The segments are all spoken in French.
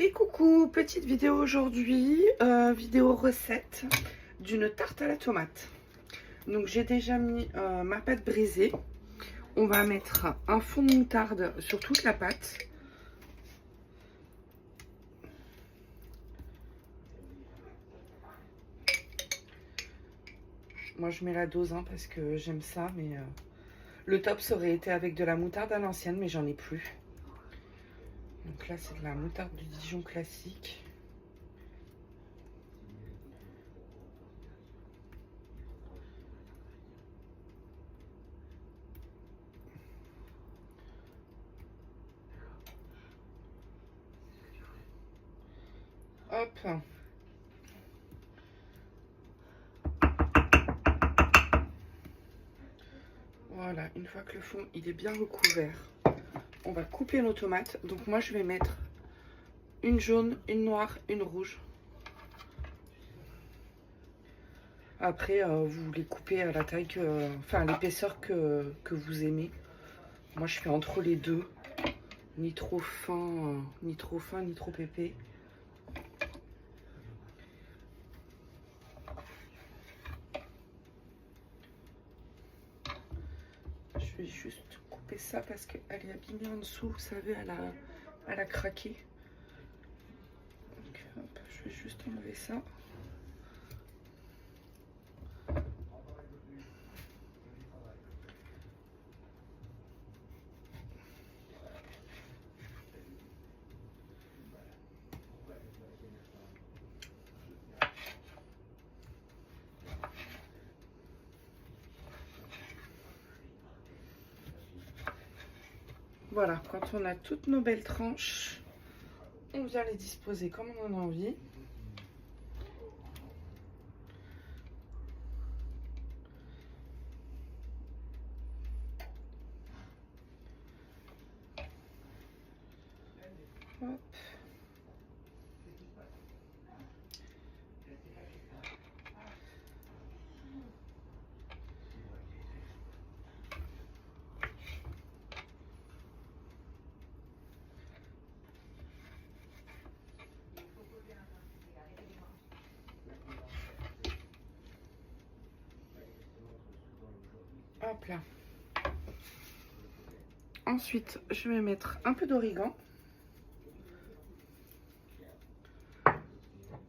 Et coucou, petite vidéo aujourd'hui, vidéo recette d'une tarte à la tomate. Donc j'ai déjà mis ma pâte brisée. On va mettre un fond de moutarde sur toute la pâte. Moi je mets la dose parce que j'aime ça, mais le top ça aurait été avec de la moutarde à l'ancienne, mais j'en ai plus. Donc là c'est de la moutarde du Dijon classique. Hop. Voilà, une fois que le fond il est bien recouvert, on va couper nos tomates. Donc moi je vais mettre une jaune, une noire, une rouge. Après vous les coupez à la taille enfin l'épaisseur que vous aimez. Moi je fais entre les deux, ni trop fin, ni trop fin, ni trop épais. Je vais juste couper ça parce qu'elle est abîmée en dessous, vous savez, elle a craqué. Donc, hop, je vais juste enlever ça. Voilà, quand on a toutes nos belles tranches, on vient les disposer comme on en a envie. Hop. Hop là. Ensuite, je vais mettre un peu d'origan,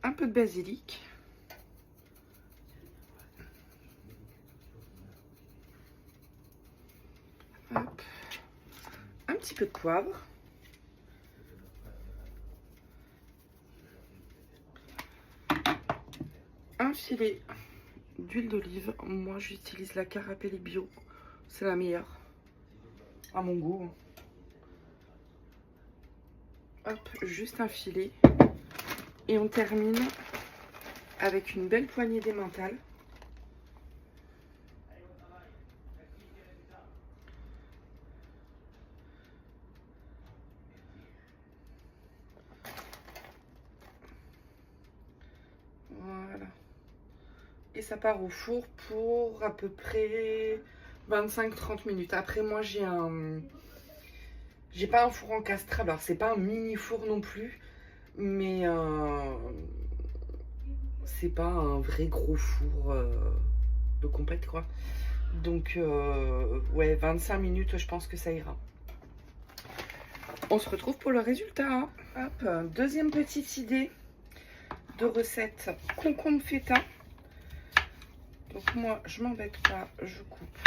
un peu de basilic, hop, un petit peu de poivre, un filet d'huile d'olive. Moi, j'utilise la Carapelli bio, c'est la meilleure à mon goût. Hop, juste un filet. Et on termine avec une belle poignée d'emmental. Voilà. Et ça part au four pour à peu près 25-30 minutes. Après, moi, j'ai pas un four encastrable. Alors, c'est pas un mini four non plus, mais c'est pas un vrai gros four de compète, quoi. Donc, ouais, 25 minutes, je pense que ça ira. On se retrouve pour le résultat. Hop, deuxième petite idée de recette, concombre feta. Donc moi, je m'embête pas, je coupe.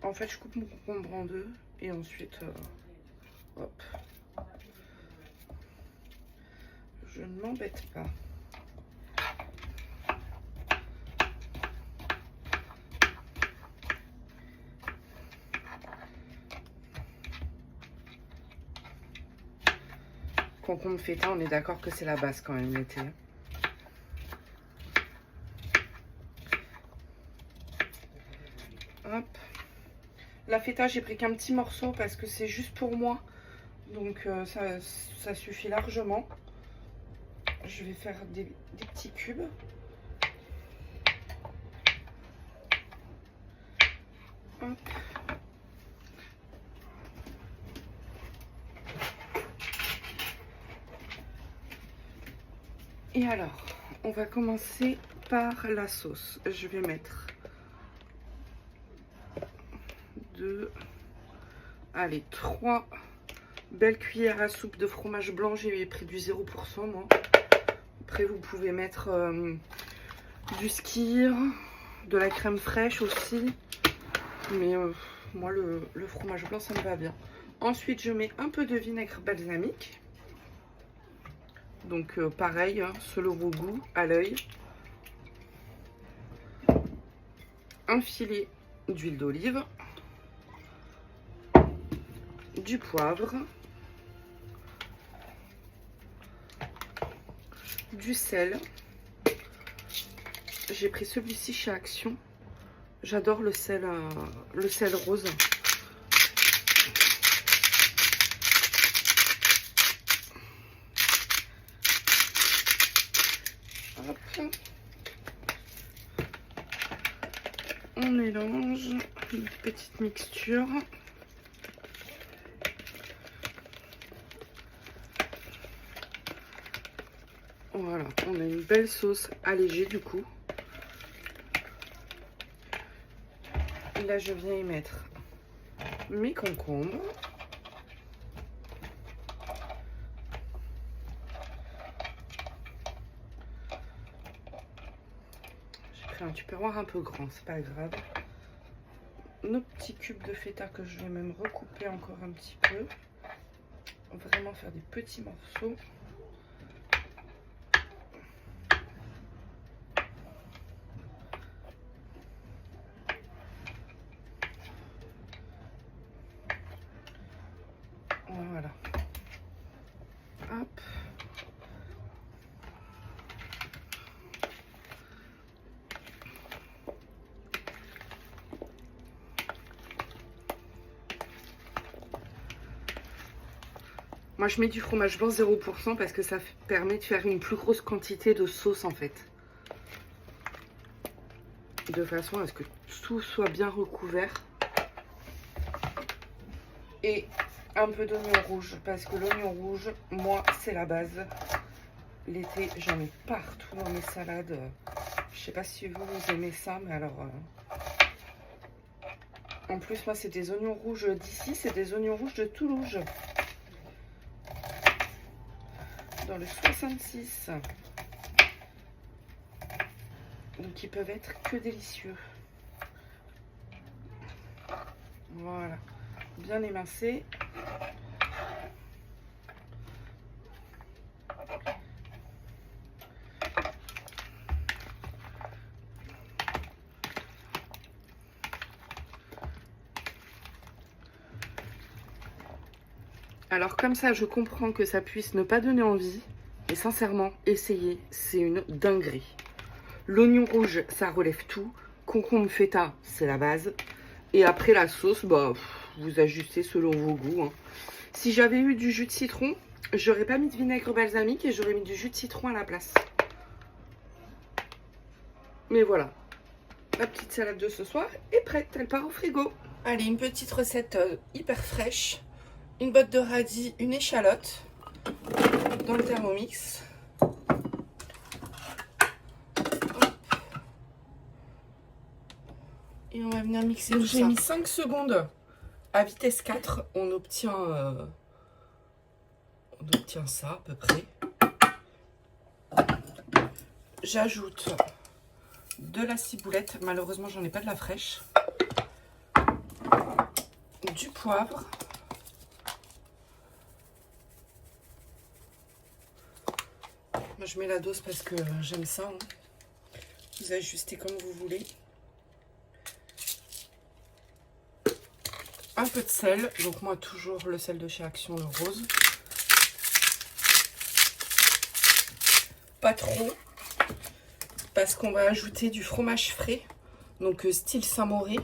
En fait, je coupe mon concombre en deux et ensuite, hop. Je ne m'embête pas. Concombre feta, on est d'accord que c'est la base quand même l'été. Hop. La feta, j'ai pris qu'un petit morceau parce que c'est juste pour moi. Donc ça suffit largement. Je vais faire des petits cubes. Hop. Et alors, on va commencer par la sauce. Je vais mettre 3 belles cuillères à soupe de fromage blanc. J'ai pris du 0% moi. Après, vous pouvez mettre du skyr, de la crème fraîche aussi. Mais moi, le fromage blanc, ça me va bien. Ensuite, je mets un peu de vinaigre balsamique. Donc, pareil, hein, selon vos goûts, à l'œil. Un filet d'huile d'olive. Du poivre. Du sel. J'ai pris celui-ci chez Action. J'adore le sel rose. Hop. On mélange une petite mixture. Voilà, on a une belle sauce allégée du coup. Et là, je viens y mettre mes concombres. J'ai pris un tupperware un peu grand, c'est pas grave. Nos petits cubes de feta que je vais même recouper encore un petit peu. Vraiment faire des petits morceaux. Voilà. Hop. Moi, je mets du fromage blanc 0% parce que ça permet de faire une plus grosse quantité de sauce en fait. De façon à ce que tout soit bien recouvert. Et un peu d'oignon rouge parce que l'oignon rouge, moi, c'est la base. L'été, j'en mets partout dans mes salades. Je sais pas si vous aimez ça, mais alors... En plus, moi, c'est des oignons rouges d'ici, c'est des oignons rouges de Toulouse. Dans le 66. Donc, ils peuvent être que délicieux. Voilà. Bien émincé. Alors comme ça, je comprends que ça puisse ne pas donner envie. Et sincèrement, essayez, c'est une dinguerie. L'oignon rouge, ça relève tout. Concombre feta, c'est la base. Et après la sauce, bah, vous ajustez selon vos goûts. Hein. Si j'avais eu du jus de citron, j'aurais pas mis de vinaigre balsamique et j'aurais mis du jus de citron à la place. Mais voilà, la petite salade de ce soir est prête, elle part au frigo. Allez, une petite recette hyper fraîche. Une botte de radis, une échalote dans le Thermomix. Et on va venir mixer tout ça. J'ai mis 5 secondes à vitesse 4. On obtient ça à peu près. J'ajoute de la ciboulette. Malheureusement, j'en ai pas de la fraîche. Du poivre. Moi, je mets la dose parce que j'aime ça. Hein. Vous ajustez comme vous voulez. Un peu de sel. Donc, moi, toujours le sel de chez Action, le rose. Pas trop. Parce qu'on va ajouter du fromage frais. Donc, style Saint-Mauré.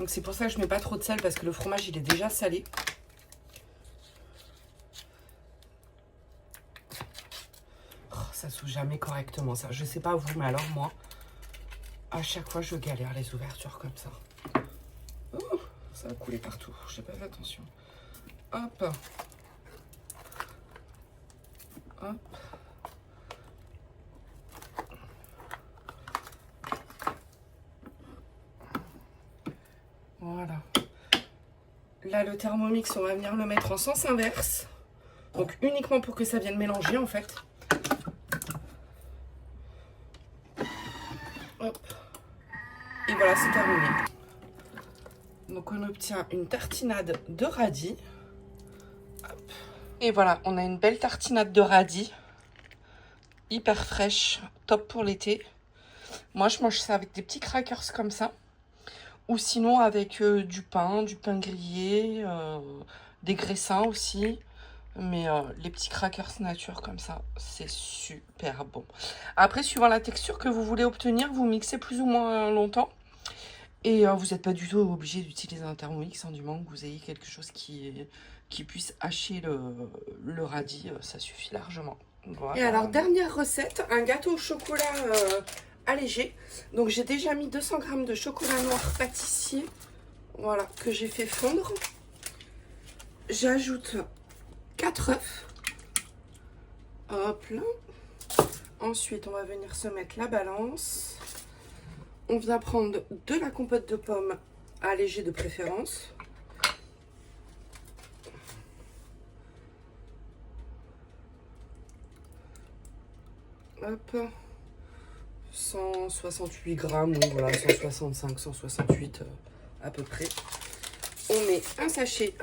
Donc, c'est pour ça que je mets pas trop de sel parce que le fromage, il est déjà salé. Ça s'ouvre jamais correctement ça. Je sais pas vous, mais alors moi, à chaque fois je galère les ouvertures comme ça. Oh, ça a coulé partout. J'ai pas fait attention. Hop. Hop. Là, le Thermomix, on va venir le mettre en sens inverse. Donc, uniquement pour que ça vienne mélanger, en fait. Hop. Et voilà, c'est terminé. Donc, on obtient une tartinade de radis. Hop. Et voilà, on a une belle tartinade de radis. Hyper fraîche, top pour l'été. Moi, je mange ça avec des petits crackers comme ça. Ou sinon avec du pain grillé, des graissins aussi. Mais les petits crackers nature comme ça, c'est super bon. Après, suivant la texture que vous voulez obtenir, vous mixez plus ou moins longtemps. Et vous n'êtes pas du tout obligé d'utiliser un Thermomix, du moment que vous ayez quelque chose qui puisse hacher le radis, ça suffit largement. Voilà. Et alors, dernière recette, un gâteau au chocolat allégé. Donc, j'ai déjà mis 200 g de chocolat noir pâtissier, voilà, que j'ai fait fondre. J'ajoute 4 œufs. Hop là. Ensuite, on va venir se mettre la balance. On vient prendre de la compote de pommes allégée de préférence. Hop. 168 grammes, ou voilà, 165, 168 à peu près. On met un sachet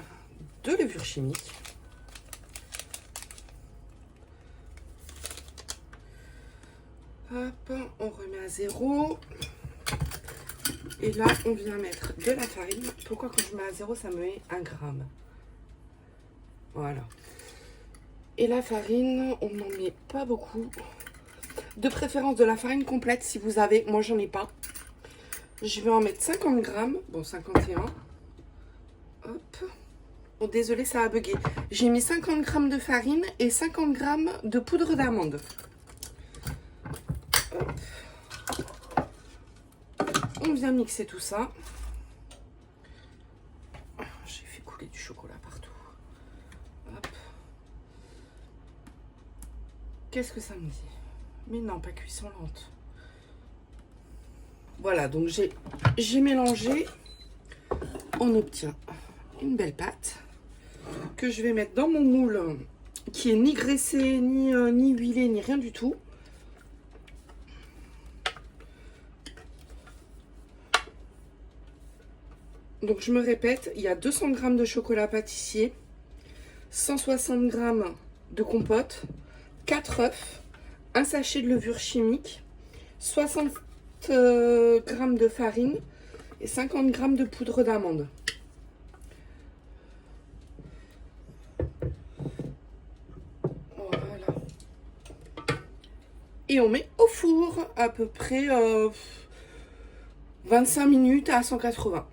de levure chimique. Hop, on remet à 0. Et là, on vient mettre de la farine. Pourquoi quand je mets à 0, ça me met 1 gramme. Voilà. Et la farine, on n'en met pas beaucoup. De préférence de la farine complète si vous avez. Moi, j'en ai pas. Je vais en mettre 50 grammes. Bon, 51. Hop. Bon, désolé, ça a bugué. J'ai mis 50 grammes de farine et 50 grammes de poudre d'amande. On vient mixer tout ça. J'ai fait couler du chocolat partout. Hop. Qu'est-ce que ça me dit? Mais non, pas cuisson lente. Voilà, donc j'ai mélangé. On obtient une belle pâte que je vais mettre dans mon moule qui est ni graissé, ni huilé, ni rien du tout. Donc je me répète, il y a 200 g de chocolat pâtissier, 160 g de compote, 4 œufs, un sachet de levure chimique, 60 g de farine et 50 g de poudre d'amande. Voilà. Et on met au four à peu près 25 minutes à 180.